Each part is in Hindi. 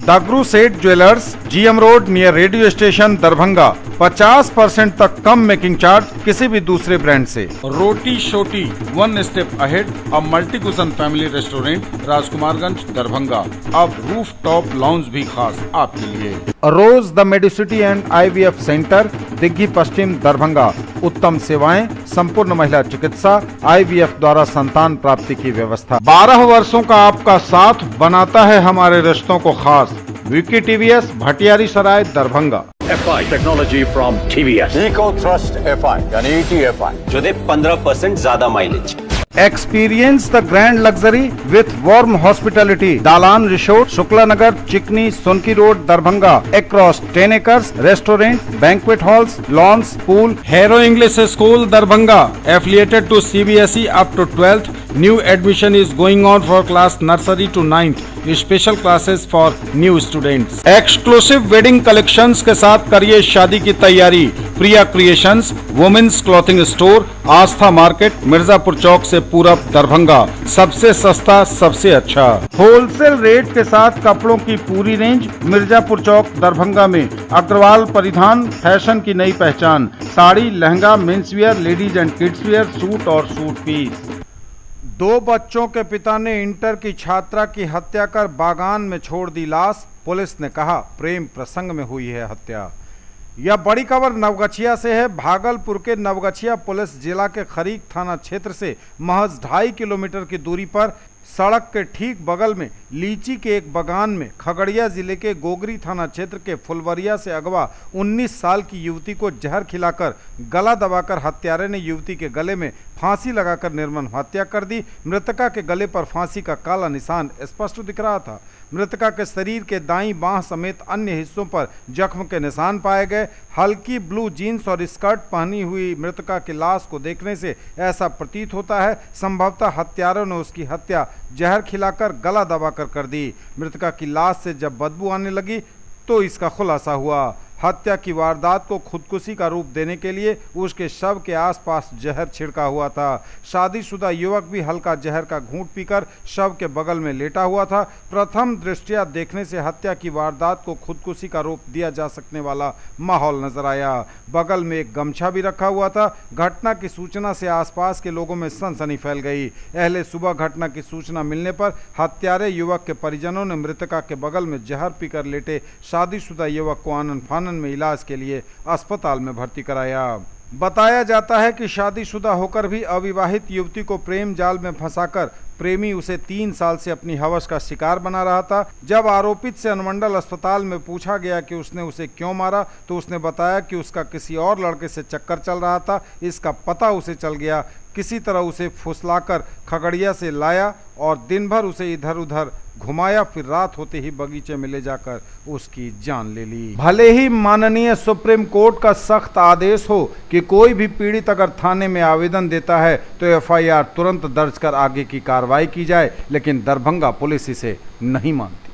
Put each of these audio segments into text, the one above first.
दागरू सेठ jewellers, GM road near radio station Darbhanga. 50% तक कम मेकिंग चार्ज किसी भी दूसरे ब्रांड से। रोटी शोटी वन स्टेप अहेड, अब multi cuisine family restaurant, Rajkumarganj Darbhanga. अब रूफ टॉप लाउंज भी खास आपके लिए। Rose the Medicity and IVF centre, Digghi Pashchim Darbhanga. उत्तम सेवाएं, संपूर्ण महिला चिकित्सा, IVF द्वारा संतान प्राप्ति की व्यवस्था। 12 वर्षों का आपका साथ बनाता है हमारे रिश्तों को खास। Vicky TVS, Bhatiyari Sarai Darbhanga. FI technology from TVS, eco thrust FI यानी ETFI जो दे 15% ज्यादा mileage. Experience the grand luxury with warm hospitality. Dalan Resort, Shukla Nagar, Chikni, Sonki Road, Darbhanga. Across 10 acres, restaurant, banquet halls, lawns, pool. Hero English School, Darbhanga. Affiliated to CBSE up to 12th. New admission is going on for class nursery to 9th. Special classes for new students. Exclusive wedding collections के साथ करिए शादी की तैयारी। प्रिया क्रिएशंस, वुमेन्स क्लॉथिंग स्टोर, आस्था मार्केट, मिर्जापुर चौक से पूरब दरभंगा। सबसे सस्ता, सबसे अच्छा होलसेल रेट के साथ कपड़ों की पूरी रेंज। मिर्जापुर चौक दरभंगा में। अग्रवाल परिधान, फैशन की नई पहचान। Sari, lehenga, men's wear, ladies and kids wear, suit और सूट पीस। 2 बच्चों के पिता ने इंटर की छात्रा की हत्या कर बागान में छोड़ दी लाश। पुलिस ने कहा प्रेम प्रसंग में हुई है हत्या। यह बड़ी खबर नवगछिया से है। भागलपुर के नवगछिया पुलिस जिला के खरीक थाना क्षेत्र से महज 2.5 किलोमीटर की दूरी पर सड़क के ठीक बगल में लीची के एक बागान में खगड़िया जिले के गोगरी थाना क्षेत्र के फुलवरिया से अगवा 19 साल की युवती को जहर खिलाकर गला दबाकर हत्यारे ने युवती के गले में फांसी लगाकर निर्मम हत्या कर दी। मृतका के गले पर फांसी का काला निशान स्पष्ट दिख रहा था। मृतका के शरीर के दाईं बांह समेत अन्य हिस्सों पर जख्म के निशान पाए गए। हल्की ब्लू जीन्स और स्कर्ट पहनी हुई मृतका की लाश को देखने से ऐसा प्रतीत होता है संभवतः हत्यारों ने उसकी हत्या जहर खिलाकर गला दबाकर कर दी। मृतका की लाश से जब बदबू आने लगी तो इसका खुलासा हुआ। हत्या की वारदात को खुदकुशी का रूप देने के लिए उसके शव के आसपास जहर छिड़का हुआ था। शादीशुदा युवक भी हल्का जहर का घूंट पीकर शव के बगल में लेटा हुआ था। प्रथम दृष्टया देखने से हत्या की वारदात को खुदकुशी का रूप दिया जा सकने वाला माहौल नजर आया। बगल में एक गमछा भी रखा हुआ था। घटना की सूचना से आसपास के लोगों में सनसनी फैल गई। अहले सुबह घटना की सूचना मिलने पर हत्यारे युवक के परिजनों ने मृतका के बगल में जहर पीकर लेटे शादीशुदा युवक को आनन फानन में इलाज के लिए अस्पताल में भर्ती कराया। बताया जाता है कि शादीशुदा होकर भी अविवाहित युवती को प्रेम जाल में फंसाकर प्रेमी उसे 3 साल से अपनी हवस का शिकार बना रहा था। जब आरोपित से अनुमंडल अस्पताल में पूछा गया कि उसने उसे क्यों मारा तो उसने बताया कि उसका किसी और लड़के से चक्कर चल रहा था। इसका पता उसे चल गया। किसी तरह उसे फुसलाकर खगड़िया से लाया और दिन भर उसे इधर उधर घुमाया, फिर रात होते ही बगीचे में ले जाकर उसकी जान ले ली। भले ही माननीय सुप्रीम कोर्ट का सख्त आदेश हो कि कोई भी पीड़ित अगर थाने में आवेदन देता है तो FIR तुरंत दर्ज कर आगे की कार्रवाई की जाए, लेकिन दरभंगा पुलिस इसे नहीं मानती।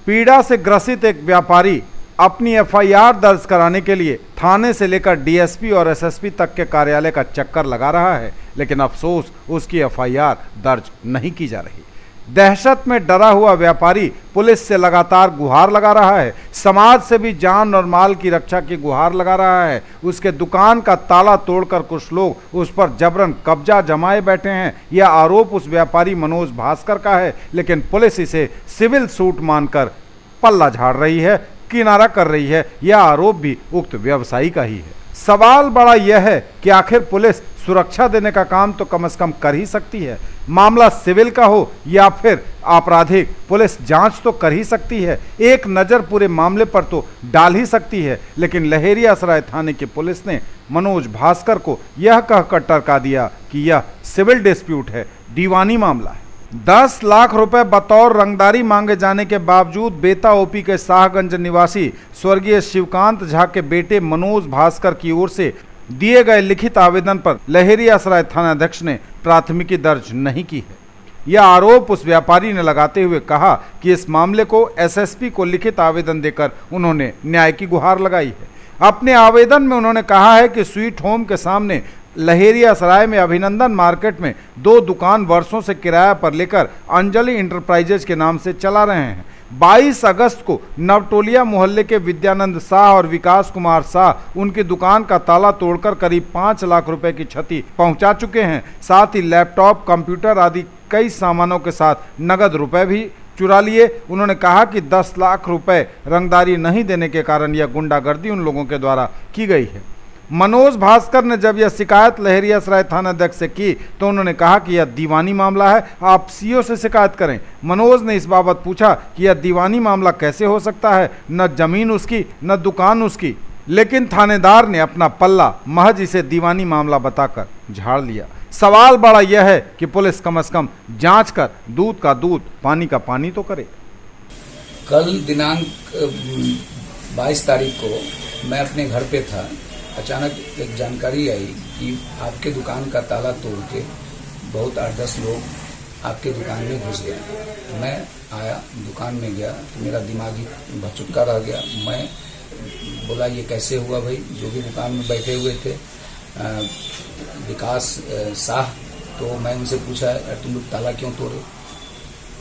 पीड़ा से ग्रसित एक व्यापारी अपनी FIR दर्ज कराने के लिए थाने से लेकर DSP और SSP तक के कार्यालय का चक्कर लगा रहा है, लेकिन अफसोस उसकी FIR दर्ज नहीं की जा रही। दहशत में डरा हुआ व्यापारी पुलिस से लगातार गुहार लगा रहा है। समाज से भी जान और माल की रक्षा की गुहार लगा रहा है। उसके दुकान का ताला तोड़कर कुछ लोग उस पर जबरन कब्जा जमाए बैठे हैं। यह आरोप उस व्यापारी मनोज भास्कर का है, लेकिन पुलिस इसे सिविल सूट मानकर पल्ला झाड़ रही है, किनारा कर रही है। यह आरोप भी उक्त व्यवसायी का ही है। सवाल बड़ा यह है कि आखिर पुलिस सुरक्षा देने का काम तो कम से कम कर ही सकती है। मामला सिविल का हो या फिर आपराधिक, पुलिस जांच तो कर ही सकती है। एक नज़र पूरे मामले पर तो डाल ही सकती है। लेकिन लहेरियासराय थाने की पुलिस ने मनोज भास्कर को यह कहकर टरका दिया कि यह सिविल डिस्प्यूट है, दीवानी मामला है। 10 लाख रुपए बतौर रंगदारी मांगे जाने के बावजूद बेता OP के शाहगंज निवासी स्वर्गीय शिवकांत झा के बेटे मनोज भास्कर की ओर से दिए गए लिखित आवेदन पर लहेरियासराय थानाध्यक्ष ने प्राथमिकी दर्ज नहीं की है। यह आरोप उस व्यापारी ने लगाते हुए कहा कि इस मामले को SSP को लिखित आवेदन देकर उन्होंने न्याय की गुहार लगाई है। अपने आवेदन में उन्होंने कहा है कि स्वीट होम के सामने लहेरियासराय में अभिनंदन मार्केट में 2 दुकान वर्षों से किराया पर लेकर अंजलि इंटरप्राइजेज के नाम से चला रहे हैं। 22 अगस्त को नवटोलिया मोहल्ले के विद्यानंद शाह और विकास कुमार शाह उनकी दुकान का ताला तोड़कर करीब 5 लाख रुपए की क्षति पहुंचा चुके हैं। साथ ही लैपटॉप, कंप्यूटर आदि कई सामानों के साथ नगद रुपए भी चुरा लिए। उन्होंने कहा कि 10 लाख रुपए रंगदारी नहीं देने के कारण यह गुंडागर्दी उन लोगों के द्वारा की गई है। मनोज भास्कर ने जब यह शिकायत लहरियासराय थानाध्यक्ष से की तो उन्होंने कहा कि यह दीवानी मामला है, आप सीओ से शिकायत करें। मनोज ने इस बाबत पूछा कि यह दीवानी मामला कैसे हो सकता है, न जमीन उसकी न दुकान उसकी, लेकिन थानेदार ने अपना पल्ला महज इसे दीवानी मामला बताकर झाड़ लिया। सवाल बड़ा यह है कि पुलिस कम से कम जांच कर दूध का दूध पानी का पानी तो करे। कल दिनांक 22 तारीख को मैं अपने घर पे था। अचानक एक जानकारी आई कि आपके दुकान का ताला तोड़ के बहुत 8-10 लोग आपके दुकान में घुस गए। मैं आया, दुकान में गया तो मेरा दिमाग ही भचुक्का रह गया। मैं बोला ये कैसे हुआ भाई। जो भी दुकान में बैठे हुए थे विकास शाह, तो मैं उनसे पूछा तुम लोग ताला क्यों तोड़े,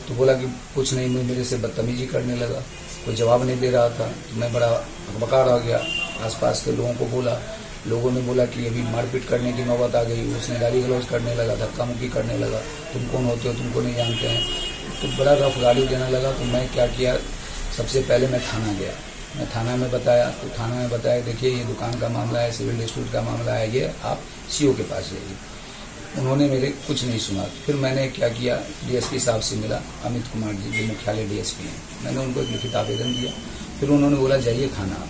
तो बोला कि कुछ नहीं, मैं मेरे से बदतमीजी करने लगा। कोई जवाब नहीं दे रहा था तो मैं बड़ा हकबका रह गया। आसपास के लोगों को बोला, लोगों ने बोला कि अभी मारपीट करने की नौबत आ गई। उसने गाली गलौज करने लगा, धक्का मुक्की करने लगा, तुम कौन होते हो, तुमको नहीं जानते हैं, तो बड़ा रफ गाली देने लगा। तो मैं क्या किया, सबसे पहले मैं थाना गया। मैं थाना में बताया तो थाना में बताया देखिए ये दुकान का मामला है, सिविल डिस्प्यूट का मामला है, ये आप सीओ के पास जाइए। उन्होंने मेरे कुछ नहीं सुना। फिर मैंने क्या किया, डीएसपी साहब से मिला, अमित कुमार जी जो मुख्यालय डीएसपी हैं। मैंने उनको एक लिखित आवेदन दिया। फिर उन्होंने बोला जाइए थाना।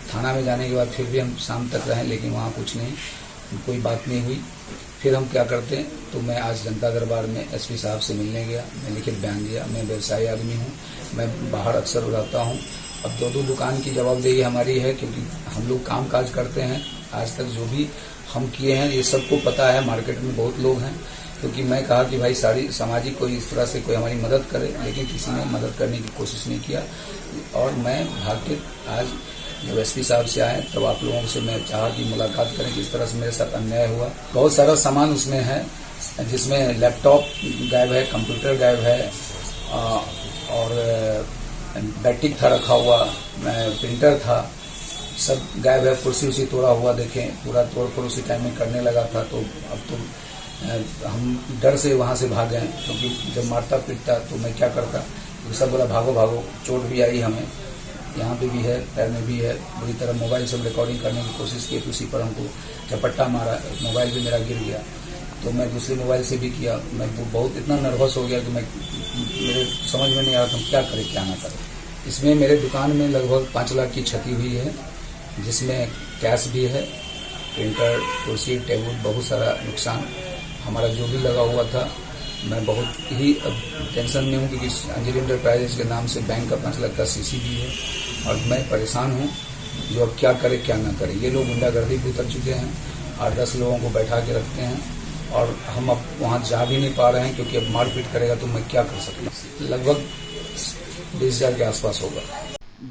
थाना में जाने के बाद फिर भी हम शाम तक रहे, लेकिन वहाँ कुछ नहीं, कोई बात नहीं हुई। फिर हम क्या करते हैं, तो मैं आज जनता दरबार में एसपी साहब से मिलने गया। मैं लिखित बयान दिया, मैं व्यवसायी आदमी हूँ, मैं बाहर अक्सर रहता हूँ। अब दो दुकान की जवाबदेही हमारी है, क्योंकि हम लोग काम काज करते हैं। आज तक जो भी हम किए हैं ये सबको पता है, मार्केट में बहुत लोग हैं। क्योंकि मैं कहा कि भाई सारी सामाजिक कोई इस तरह से कोई हमारी मदद करे, लेकिन किसी ने मदद करने की कोशिश नहीं किया। और मैं भाग के आज जब एसपी साहब से आए तब आप लोगों से मैं चाहा कि मुलाकात करें, किस तरह से मेरे साथ अन्याय हुआ। बहुत सारा सामान उसमें है, जिसमें लैपटॉप गायब है, कंप्यूटर गायब है, और बैटरी था रखा हुआ, प्रिंटर था, सब गायब है। कुर्सी उसी तोड़ा हुआ देखें, पूरा तोड़ फोड़ उसी टाइम में करने लगा था। तो अब तो हम डर से वहाँ से भाग गए, क्योंकि जब मारता पीटता तो मैं क्या करता। तो सब बोला भागो भागो। चोट भी आई हमें, यहाँ पे भी है, पैर में भी है बुरी तरह। मोबाइल से रिकॉर्डिंग करने की कोशिश की तो उसी पर हमको झपट्टा मारा, मोबाइल भी मेरा गिर गया। तो मैं दूसरे मोबाइल से भी किया। मैं बहुत इतना नर्वस हो गया कि मेरे समझ में नहीं आ रहा था क्या करें क्या ना करें। इसमें मेरे दुकान में लगभग 5 लाख की क्षति हुई है, जिसमें कैश भी है, प्रिंटर, कुर्सी, टेबल, बहुत सारा नुकसान हमारा जो भी लगा हुआ था। मैं बहुत ही अब टेंशन में हूँ, क्योंकि अंजलि इंटरप्राइजेज के नाम से बैंक का 5 लाख का सीसी भी है, और मैं परेशान हूँ जो अब क्या करे क्या ना करे। ये लोग गुंडागर्दी पे उतर चुके हैं, 8-10 लोगों को बैठा के रखते हैं, और हम अब वहाँ जा भी नहीं पा रहे हैं, क्योंकि अब मारपीट करेगा तो मैं क्या कर सकता हूँ। लगभग 20,000 के आसपास होगा।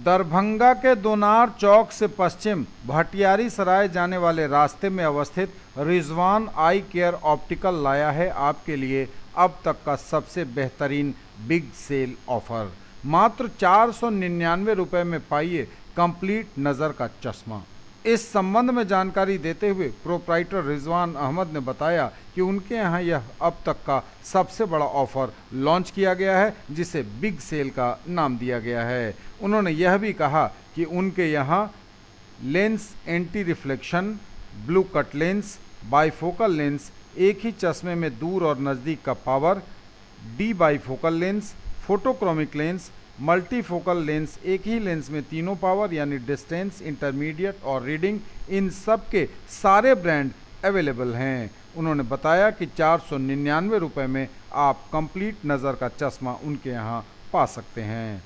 दरभंगा के दोनार चौक से पश्चिम भटियारी सराय जाने वाले रास्ते में अवस्थित रिजवान आई केयर ऑप्टिकल लाया है आपके लिए अब तक का सबसे बेहतरीन बिग सेल ऑफर। मात्र 499 रुपये में पाइए कंप्लीट नज़र का चश्मा। इस संबंध में जानकारी देते हुए प्रोप्राइटर रिजवान अहमद ने बताया कि उनके यहाँ यह अब तक का सबसे बड़ा ऑफर लॉन्च किया गया है, जिसे बिग सेल का नाम दिया गया है। उन्होंने यह भी कहा कि उनके यहाँ lens anti reflection, blue cut lens, bifocal lens, एक ही चश्मे में दूर और नज़दीक का power, D bifocal lens, photochromic lens, multifocal lens, एक ही लेंस में तीनों पावर यानी डिस्टेंस, इंटरमीडिएट और रीडिंग, इन सब के सारे ब्रांड अवेलेबल हैं। उन्होंने बताया कि 499 रुपये में आप कंप्लीट नज़र का चश्मा उनके यहाँ पा सकते हैं।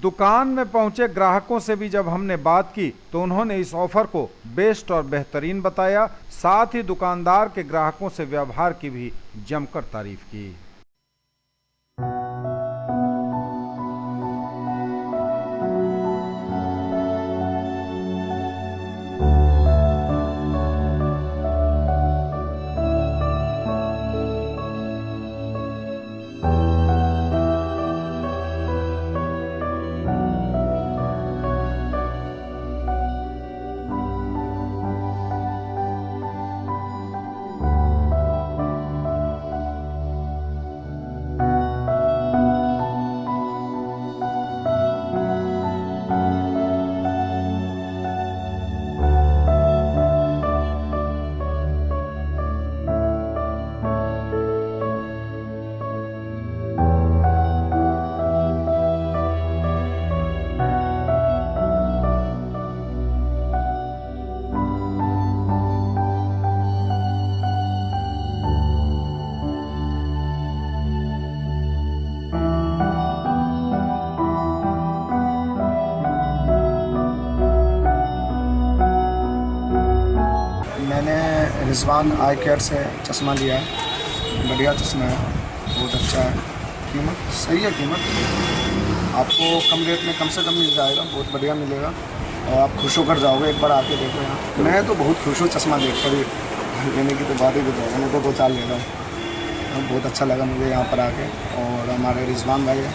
दुकान में पहुंचे ग्राहकों से भी जब हमने बात की तो उन्होंने इस ऑफर को बेस्ट और बेहतरीन बताया। साथ ही दुकानदार के ग्राहकों से व्यवहार की भी जमकर तारीफ की। रिजवान आई केयर से चश्मा लिया है, बढ़िया चश्मा है, बहुत अच्छा है। कीमत सही है, कीमत आपको कम रेट में कम से कम मिल जाएगा, बहुत बढ़िया मिलेगा और आप खुश होकर जाओगे। एक बार आके देखो यहाँ। मैं तो बहुत खुश हूँ चश्मा देख कर, लेने की तो बात ही बताऊँगा, मैं तो 2-4 ले रहा हूँ। बहुत अच्छा लगा मुझे यहाँ पर आके। और हमारे रिजवान भाई है,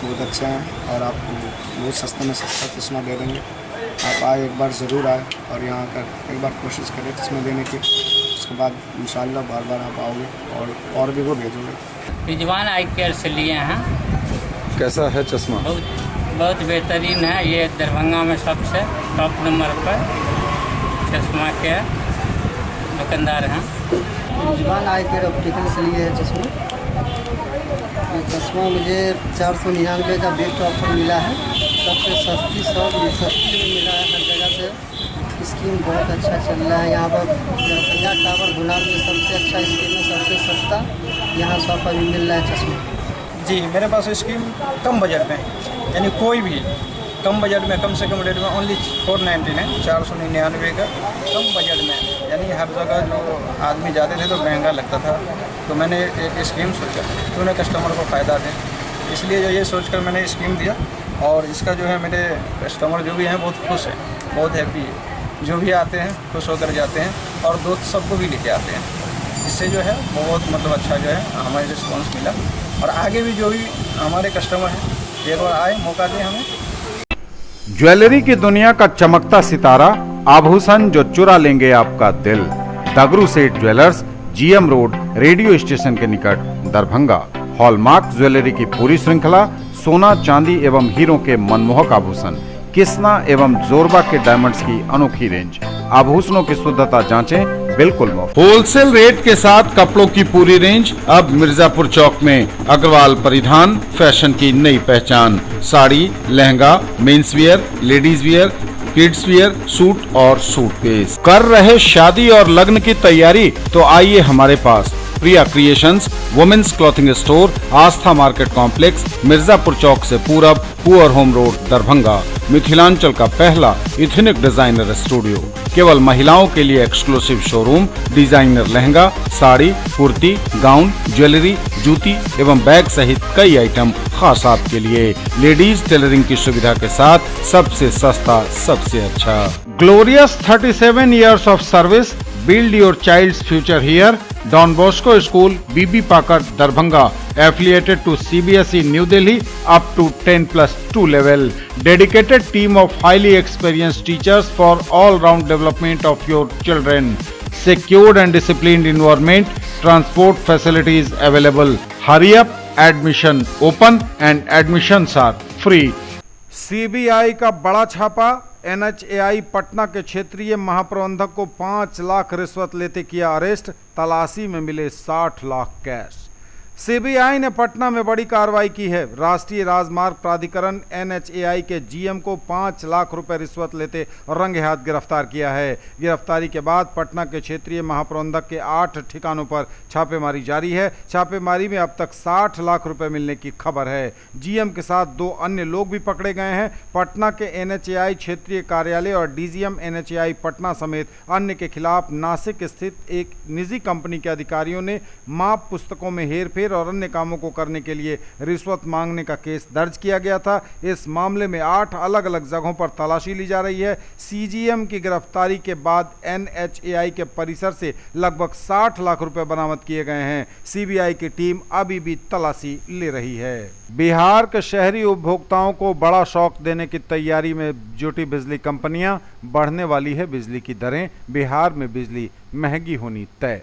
बहुत अच्छे हैं और आपको बहुत सस्ते में सस्ता चश्मा दे देंगे। आप आए, एक बार ज़रूर आए और यहाँ आकर एक बार कोशिश करें चश्मा देने की, उसके बाद इंशाल्लाह बार बार आप आओगे और भी वो भेजोगे। रिजवान आई केयर से लिए हैं। कैसा है चश्मा? बहुत बेहतरीन है। ये दरभंगा में सबसे टॉप नंबर पर चश्मा के दुकानदार हैं। रिजवान आई केयर ऑप्टिकल से लिए है चश्मा। ये चश्मा मुझे 499 का बेस्ट ऑफर मिला है, सबसे सस्ती में मिला है हर जगह से। स्कीम बहुत अच्छा चल रहा है यहाँ पर। दरभंगा टावर गुनार में सबसे अच्छा स्कीम है, सबसे सस्ता यहाँ शॉप पर भी मिल रहा है चश्मा। जी, मेरे पास स्कीम कम बजट में, यानी कोई भी कम बजट में, कम से कम रेट में ओनली 499 499 का कम बजट में। यानी हर जगह जो आदमी जाते थे तो महंगा लगता था, तो मैंने एक स्कीम सोचा तो उन्हें कस्टमर को फ़ायदा दें, इसलिए जो ये सोचकर मैंने स्कीम दिया। और इसका जो है मेरे कस्टमर जो भी हैं बहुत खुश हैं, बहुत हैप्पी है। जो भी आते हैं खुश होकर जाते हैं और दोस्त सबको भी लेके आते हैं। इससे जो है बहुत मतलब अच्छा जो है हमें रिस्पॉन्स मिला। और आगे भी जो भी हमारे कस्टमर हैं एक बार आए, मौका दें हमें। ज्वेलरी की दुनिया का चमकता सितारा, आभूषण जो चुरा लेंगे आपका दिल। दगरू सेठ jewellers, GM road, radio station के निकट, दरभंगा। हॉलमार्क ज्वेलरी की पूरी श्रृंखला, सोना चांदी एवं हीरों के मनमोहक आभूषण, किस्ना एवं जोरबा के डायमंड्स की अनोखी रेंज। आभूषणों की शुद्धता जांचें, बिल्कुल मुफ्त। होलसेल रेट के साथ कपड़ों की पूरी रेंज अब मिर्जापुर चौक में। अग्रवाल परिधान, फैशन की नई पहचान। Sari, lehenga, men's wear, ladies wear, kids wear, suit और सूट पीस। कर रहे शादी और लग्न की तैयारी? तो आइए हमारे पास। प्रिया क्रिएशंस, वुमेन्स क्लॉथिंग स्टोर, आस्था मार्केट कॉम्प्लेक्स, मिर्जापुर चौक से पूरब, poor home road, Darbhanga. Mithilanchal का पहला इथनिक डिजाइनर स्टूडियो। केवल महिलाओं के लिए exclusive showroom. Designer lehenga, sari, kurti, gown, jewellery, जूती एवं बैग सहित कई आइटम खास आपके लिए। लेडीज टेलरिंग की सुविधा के साथ सबसे सस्ता, सबसे अच्छा। Glorious 37 years of service. Build your child's future here. Don Bosco School, BB Pakar, Darbhanga, affiliated to CBSE New Delhi up to 10+2 level. Dedicated team of highly experienced teachers for all-round development of your children. Secured and disciplined environment. Transport facilities available. Hurry up, admission open and admissions are free. CBI का बड़ा छापा। NHAI पटना के क्षेत्रीय महाप्रबंधक को 5 लाख रिश्वत लेते किया अरेस्ट। तलाशी में मिले 60 लाख कैश। सीबीआई ने पटना में बड़ी कार्रवाई की है। राष्ट्रीय राजमार्ग प्राधिकरण NHAI के GM को 5 लाख रुपए रिश्वत लेते रंगे हाथ गिरफ्तार किया है। गिरफ्तारी के बाद पटना के क्षेत्रीय महाप्रबंधक के 8 ठिकानों पर छापेमारी जारी है। छापेमारी में अब तक 60 लाख रुपए मिलने की खबर है। GM के साथ 2 अन्य लोग भी पकड़े गए हैं। पटना के NHAI क्षेत्रीय कार्यालय और DGM NHAI पटना समेत अन्य के खिलाफ नासिक स्थित एक निजी कंपनी के अधिकारियों ने माप पुस्तकों में हेरफेर और अन्य कामों को करने के लिए रिश्वत मांगने का केस दर्ज किया गया था। इस मामले में 8 अलग अलग जगहों पर तलाशी ली जा रही है। CGM की गिरफ्तारी के बाद NHAI के परिसर से लगभग 60 लाख रुपए बरामद किए गए हैं। CBI की टीम अभी भी तलाशी ले रही है। बिहार के शहरी उपभोक्ताओं को बड़ा शॉक देने की तैयारी में जुटी बिजली कंपनियां। बढ़ने वाली है बिजली की दरें। बिहार में बिजली महंगी होनी तय।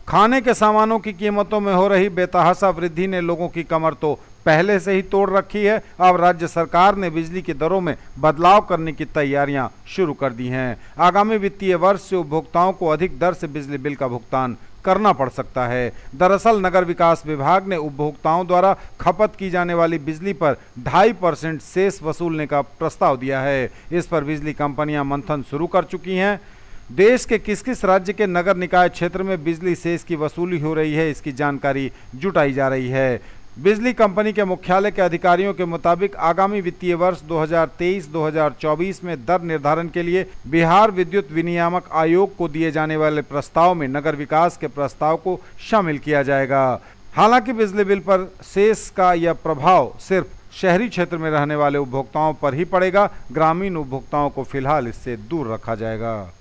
खाने के सामानों की कीमतों में हो रही बेतहाशा वृद्धि ने लोगों की कमर तो पहले से ही तोड़ रखी है। अब राज्य सरकार ने बिजली की दरों में बदलाव करने की तैयारियां शुरू कर दी हैं। आगामी वित्तीय वर्ष से उपभोक्ताओं को अधिक दर से बिजली बिल का भुगतान करना पड़ सकता है। दरअसल नगर विकास विभाग ने उपभोक्ताओं द्वारा खपत की जाने वाली बिजली पर 2.5% सेस वसूलने का प्रस्ताव दिया है। इस पर बिजली कंपनियां मंथन शुरू कर चुकी हैं। देश के किस किस राज्य के नगर निकाय क्षेत्र में बिजली सेस की वसूली हो रही है, इसकी जानकारी जुटाई जा रही है। बिजली कंपनी के मुख्यालय के अधिकारियों के मुताबिक आगामी वित्तीय वर्ष 2023-2024 में दर निर्धारण के लिए बिहार विद्युत विनियामक आयोग को दिए जाने वाले प्रस्ताव में नगर विकास के प्रस्ताव को शामिल किया जाएगा। हालांकि बिजली बिल पर सेस का यह प्रभाव सिर्फ शहरी क्षेत्र में रहने वाले उपभोक्ताओं पर ही पड़ेगा। ग्रामीण उपभोक्ताओं को फिलहाल इससे दूर रखा जाएगा।